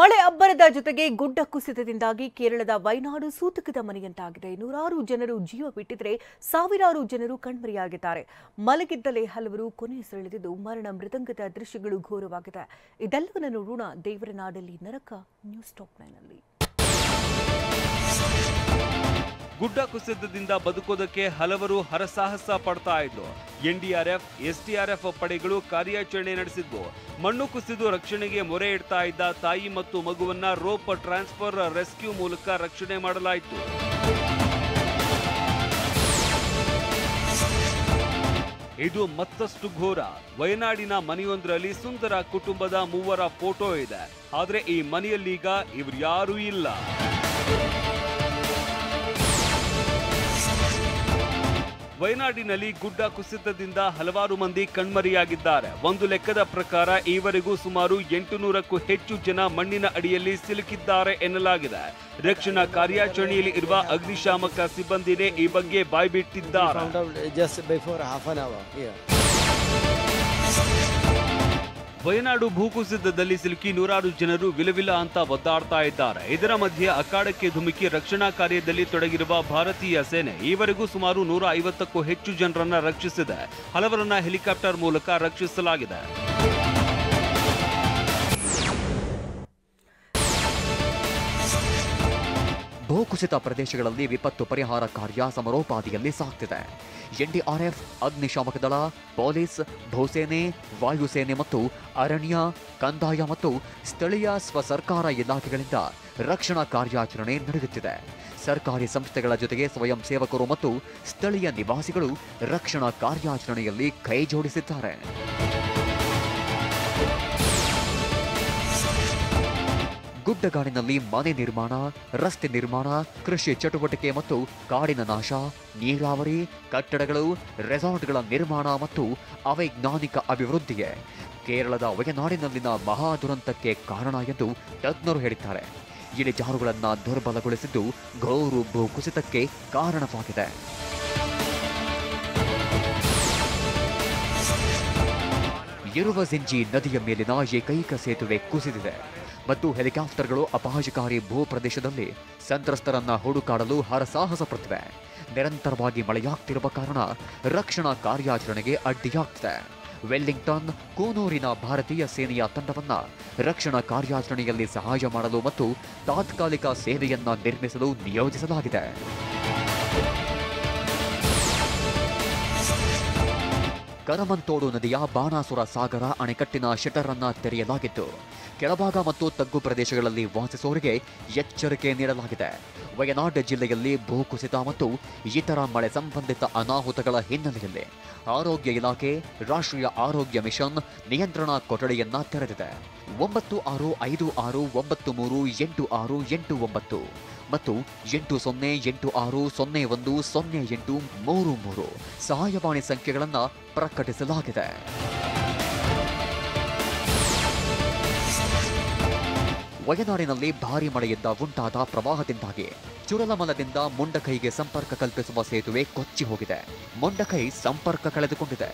ಮಳೆ ಅಬ್ಬರದ ಜೊತೆಗೆ ಗುಡ್ಡ ಕುಸಿತದಿಂದಾಗಿ ಕೇರಳದ ವಯನಾಡು ಸೂತಕದ ಮನೆಯಂತಾಗಿದೆ. ನೂರಾರು ಜನರು ಜೀವ ಬಿಟ್ಟಿದ್ರೆ ಸಾವಿರಾರು ಜನರು ಕಣ್ಮರೆಯಾಗಿದ್ದಾರೆ. ಮಲಗಿದ್ದಲೇ ಹಲವರು ಕೊನೆಯುಸಿರೆಳೆದಿದ್ದು ಮರಣ ಮೃದಂಗದ ದೃಶ್ಯಗಳು ಘೋರವಾಗಿದೆ. ಇದೆಲ್ಲವನ್ನ ನೋಡೋಣ ದೇವರ ನಾಡಲ್ಲಿ ನರಕ ನ್ಯೂಸ್ ಟಾಪ್ 9ನಲ್ಲಿ. ಗುಡ್ಡ ಕುಸಿತದಿಂದ ಬದುಕೋದಕ್ಕೆ ಹಲವರು ಹರಸಾಹಸ ಪಡ್ತಾ ಇದ್ರು. ಎನ್ಡಿಆರ್ಎಫ್, ಎಸ್ಡಿಆರ್ಎಫ್ ಪಡೆಗಳು ಕಾರ್ಯಾಚರಣೆ ನಡೆಸಿದ್ವು. ಮಣ್ಣು ಕುಸಿದು ರಕ್ಷಣೆಗೆ ಮೊರೆ ಇಡ್ತಾ ಇದ್ದ ತಾಯಿ ಮತ್ತು ಮಗುವನ್ನ ರೋಪ್ ಟ್ರಾನ್ಸ್ಫರ್ ರೆಸ್ಕ್ಯೂ ಮೂಲಕ ರಕ್ಷಣೆ ಮಾಡಲಾಯಿತು. ಇದು ಮತ್ತಷ್ಟು ಘೋರ. ವಯನಾಡಿನ ಮನೆಯೊಂದರಲ್ಲಿ ಸುಂದರ ಕುಟುಂಬದ 3 ಫೋಟೋ ಇದೆ. ಆದ್ರೆ ಈ ಮನೆಯಲ್ಲೀಗ ಇವ್ರ್ಯಾರೂ ಇಲ್ಲ. ವಯನಾಡಿನಲ್ಲಿ ಗುಡ್ಡ ಕುಸಿತದಿಂದ ಹಲವಾರು ಮಂದಿ ಕಣ್ಮರೆಯಾಗಿದ್ದಾರೆ. ಒಂದು ಲೆಕ್ಕದ ಪ್ರಕಾರ ಈವರೆಗೂ ಸುಮಾರು 800ಕ್ಕೂ ಹೆಚ್ಚು ಜನ ಮಣ್ಣಿನ ಅಡಿಯಲ್ಲಿ ಸಿಲುಕಿದ್ದಾರೆ ಎನ್ನಲಾಗಿದೆ. ರಕ್ಷಣಾ ಕಾರ್ಯಾಚರಣೆಯಲ್ಲಿ ಇರುವ ಅಗ್ನಿಶಾಮಕ ಸಿಬ್ಬಂದಿನೇ ಈ ಬಗ್ಗೆ ಬಾಯ್ಬಿಟ್ಟಿದ್ದಾರೆ. ವಯನಾಡು ಭೂಕುಸಿತದಲ್ಲಿ ಸಿಲುಕಿ ನೂರಾರು ಜನರು ವಿಲವಿಲ ಅಂತ ಒದ್ದಾಡ್ತಾ ಇದ್ದಾರೆ. ಇದರ ಮಧ್ಯೆ ಅಖಾಡಕ್ಕೆ ಧುಮುಕಿ ರಕ್ಷಣಾ ಕಾರ್ಯದಲ್ಲಿ ತೊಡಗಿರುವ ಭಾರತೀಯ ಸೇನೆ ಈವರೆಗೂ ಸುಮಾರು 150ಕ್ಕೂ ಹೆಚ್ಚು ಜನರನ್ನ ರಕ್ಷಿಸಿದೆ. ಹಲವರನ್ನ ಹೆಲಿಕಾಪ್ಟರ್ ಮೂಲಕ ರಕ್ಷಿಸಲಾಗಿದೆ. ಭೂಕುಸಿತ ಪ್ರದೇಶಗಳಲ್ಲಿ ವಿಪತ್ತು ಪರಿಹಾರ ಕಾರ್ಯ ಸಮರೋಪಾದಿಯಲ್ಲಿ ಸಾಗ್ತಿದೆ. ಎನ್ಡಿಆರ್ಎಫ್, ಅಗ್ನಿಶಾಮಕ ದಳ, ಪೊಲೀಸ್, ಭೂಸೇನೆ, ವಾಯುಸೇನೆ ಮತ್ತು ಅರಣ್ಯ, ಕಂದಾಯ ಮತ್ತು ಸ್ಥಳೀಯ ಸ್ವಸರ್ಕಾರ ಇಲಾಖೆಗಳಿಂದ ರಕ್ಷಣಾ ಕಾರ್ಯಾಚರಣೆ ನಡೆಯುತ್ತಿದೆ. ಸರ್ಕಾರಿ ಸಂಸ್ಥೆಗಳ ಜೊತೆಗೆ ಸ್ವಯಂ ಸೇವಕರು ಮತ್ತು ಸ್ಥಳೀಯ ನಿವಾಸಿಗಳು ರಕ್ಷಣಾ ಕಾರ್ಯಾಚರಣೆಯಲ್ಲಿ ಕೈ ಜೋಡಿಸಿದ್ದಾರೆ. ಗುಡ್ಡಗಾಡಿನಲ್ಲಿ ಮನೆ ನಿರ್ಮಾಣ, ರಸ್ತೆ ನಿರ್ಮಾಣ, ಕೃಷಿ ಚಟುವಟಿಕೆ ಮತ್ತು ಕಾಡಿನ ನಾಶ, ನೀರಾವರಿ, ಕಟ್ಟಡಗಳು, ರೆಸಾರ್ಟ್ಗಳ ನಿರ್ಮಾಣ ಮತ್ತು ಅವೈಜ್ಞಾನಿಕ ಅಭಿವೃದ್ಧಿಗೆ ಕೇರಳದ ವಯನಾಡಿನಲ್ಲಿನ ಮಹಾ ದುರಂತಕ್ಕೆ ಕಾರಣ ಎಂದು ತಜ್ಞರು ಹೇಳಿದ್ದಾರೆ. ಇಳಿಜಾರುಗಳನ್ನು ದುರ್ಬಲಗೊಳಿಸಿದ್ದು ಘೋರ ಭೂಕುಸಿತಕ್ಕೆ ಕಾರಣವಾಗಿದೆ. ಇರುವಜಿಂಜಿ ನದಿಯ ಮೇಲಿನ ಏಕೈಕ ಸೇತುವೆ ಕುಸಿದಿದೆ ಮತ್ತು ಹೆಲಿಕಾಪ್ಟರ್ಗಳು ಅಪಾಯಕಾರಿ ಭೂ ಪ್ರದೇಶದಲ್ಲಿ ಸಂತ್ರಸ್ತರನ್ನ ಹುಡುಕಾಡಲು ಹರಸಾಹಸ ಪಡುತ್ತಿವೆ. ನಿರಂತರವಾಗಿ ಮಳೆಯಾಗ್ತಿರುವ ಕಾರಣ ರಕ್ಷಣಾ ಕಾರ್ಯಾಚರಣೆಗೆ ಅಡ್ಡಿಯಾಗ್ತಿದೆ. ವೆಲ್ಲಿಂಗ್ಟನ್, ಕೂನೂರಿನ ಭಾರತೀಯ ಸೇನೆಯ ತಂಡವನ್ನ ರಕ್ಷಣಾ ಕಾರ್ಯಾಚರಣೆಯಲ್ಲಿ ಸಹಾಯ ಮಾಡಲು ಮತ್ತು ತಾತ್ಕಾಲಿಕ ಸೇವೆಯನ್ನ ನಿರ್ಮಿಸಲು ನಿಯೋಜಿಸಲಾಗಿದೆ. ಕರಮಂತೋಡು ನದಿಯ ಬಾಣಾಸುರ ಸಾಗರ ಅಣೆಕಟ್ಟಿನ ಶಟರ್ ಅನ್ನ ತೆರೆಯಲಾಗಿದ್ದು ಕೆಳಭಾಗ ಮತ್ತು ತಗ್ಗು ಪ್ರದೇಶಗಳಲ್ಲಿ ವಾಸಿಸುವವರಿಗೆ ಎಚ್ಚರಿಕೆ ನೀಡಲಾಗಿದೆ. ವಯನಾಡ್ ಜಿಲ್ಲೆಯಲ್ಲಿ ಭೂಕುಸಿತ ಮತ್ತು ಇತರ ಮಳೆ ಸಂಬಂಧಿತ ಅನಾಹುತಗಳ ಹಿನ್ನೆಲೆಯಲ್ಲಿ ಆರೋಗ್ಯ ಇಲಾಖೆ ರಾಷ್ಟ್ರೀಯ ಆರೋಗ್ಯ ಮಿಷನ್ ನಿಯಂತ್ರಣಾ ಕೊಠಡಿಯನ್ನ ತೆರೆದಿದೆ. 9656938689 ಮತ್ತು 8086010833 ಸಹಾಯವಾಣಿ ಸಂಖ್ಯೆಗಳನ್ನು ಪ್ರಕಟಿಸಲಾಗಿದೆ. ವಯನಾಡಿನಲ್ಲಿ ಭಾರೀ ಮಳೆಯಿಂದ ಉಂಟಾದ ಪ್ರವಾಹದಿಂದಾಗಿ ಚುರಲಮಲದಿಂದ ಮುಂಡಕೈಗೆ ಸಂಪರ್ಕ ಕಲ್ಪಿಸುವ ಸೇತುವೆ ಕೊಚ್ಚಿ ಹೋಗಿದೆ. ಮುಂಡಕೈ ಸಂಪರ್ಕ ಕಳೆದುಕೊಂಡಿದೆ.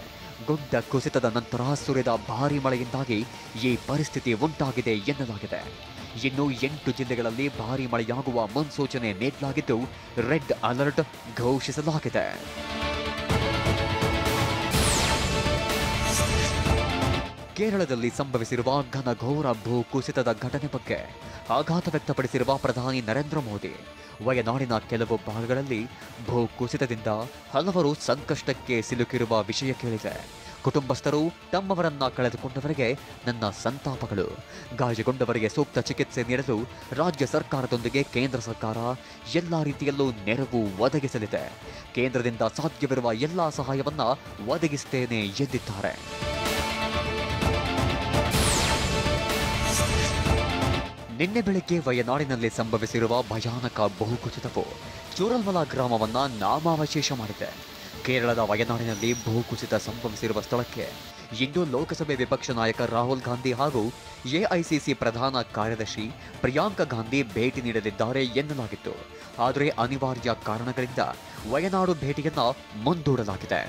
ಗುಡ್ಡ ಕುಸಿತದ ನಂತರ ಸುರಿದ ಭಾರೀ ಮಳೆಯಿಂದಾಗಿ ಈ ಪರಿಸ್ಥಿತಿ ಉಂಟಾಗಿದೆ ಎನ್ನಲಾಗಿದೆ. ಇನ್ನು 8 ಜಿಲ್ಲೆಗಳಲ್ಲಿ ಭಾರೀ ಮಳೆಯಾಗುವ ಮುನ್ಸೂಚನೆ ನೀಡಲಾಗಿದ್ದು ರೆಡ್ ಅಲರ್ಟ್ ಘೋಷಿಸಲಾಗಿದೆ. ಕೇರಳದಲ್ಲಿ ಸಂಭವಿಸಿರುವ ಘನಘೋರ ಭೂ ಕುಸಿತದ ಘಟನೆ ಬಗ್ಗೆ ಆಘಾತ ವ್ಯಕ್ತಪಡಿಸಿರುವ ಪ್ರಧಾನಿ ನರೇಂದ್ರ ಮೋದಿ, ವಯನಾಡಿನ ಕೆಲವು ಭಾಗಗಳಲ್ಲಿ ಭೂ ಕುಸಿತದಿಂದ ಹಲವರು ಸಂಕಷ್ಟಕ್ಕೆ ಸಿಲುಕಿರುವ ವಿಷಯ ಕೇಳಿದೆ. ಕುಟುಂಬಸ್ಥರು ತಮ್ಮವರನ್ನ ಕಳೆದುಕೊಂಡವರಿಗೆ ನನ್ನ ಸಂತಾಪಗಳು. ಗಾಯಗೊಂಡವರಿಗೆ ಸೂಕ್ತ ಚಿಕಿತ್ಸೆ ನೀಡಲು ರಾಜ್ಯ ಸರ್ಕಾರದೊಂದಿಗೆ ಕೇಂದ್ರ ಸರ್ಕಾರ ಎಲ್ಲ ರೀತಿಯಲ್ಲೂ ನೆರವು ಒದಗಿಸಲಿದೆ. ಕೇಂದ್ರದಿಂದ ಸಾಧ್ಯವಿರುವ ಎಲ್ಲ ಸಹಾಯವನ್ನ ಒದಗಿಸುತ್ತೇನೆ ಎಂದಿದ್ದಾರೆ. ನಿನ್ನೆ ಬೆಳಗ್ಗೆ ವಯನಾಡಿನಲ್ಲಿ ಸಂಭವಿಸಿರುವ ಭಯಾನಕ ಭೂಕುಸಿತವು ಚೂರಲ್ಮಲ ಗ್ರಾಮವನ್ನ ನಾಮಾವಶೇಷ ಮಾಡಿದೆ. ಕೇರಳದ ವಯನಾಡಿನಲ್ಲಿ ಭೂಕುಸಿತ ಸಂಭವಿಸಿರುವ ಸ್ಥಳಕ್ಕೆ ಇಂದು ಲೋಕಸಭೆ ವಿಪಕ್ಷ ನಾಯಕ ರಾಹುಲ್ ಗಾಂಧಿ ಹಾಗೂ ಎಐಸಿಸಿ ಪ್ರಧಾನ ಕಾರ್ಯದರ್ಶಿ ಪ್ರಿಯಾಂಕಾ ಗಾಂಧಿ ಭೇಟಿ ನೀಡಲಿದ್ದಾರೆ ಎನ್ನಲಾಗಿತ್ತು. ಆದರೆ ಅನಿವಾರ್ಯ ಕಾರಣಗಳಿಂದ ವಯನಾಡು ಭೇಟಿಯನ್ನ ಮುಂದೂಡಲಾಗಿದೆ.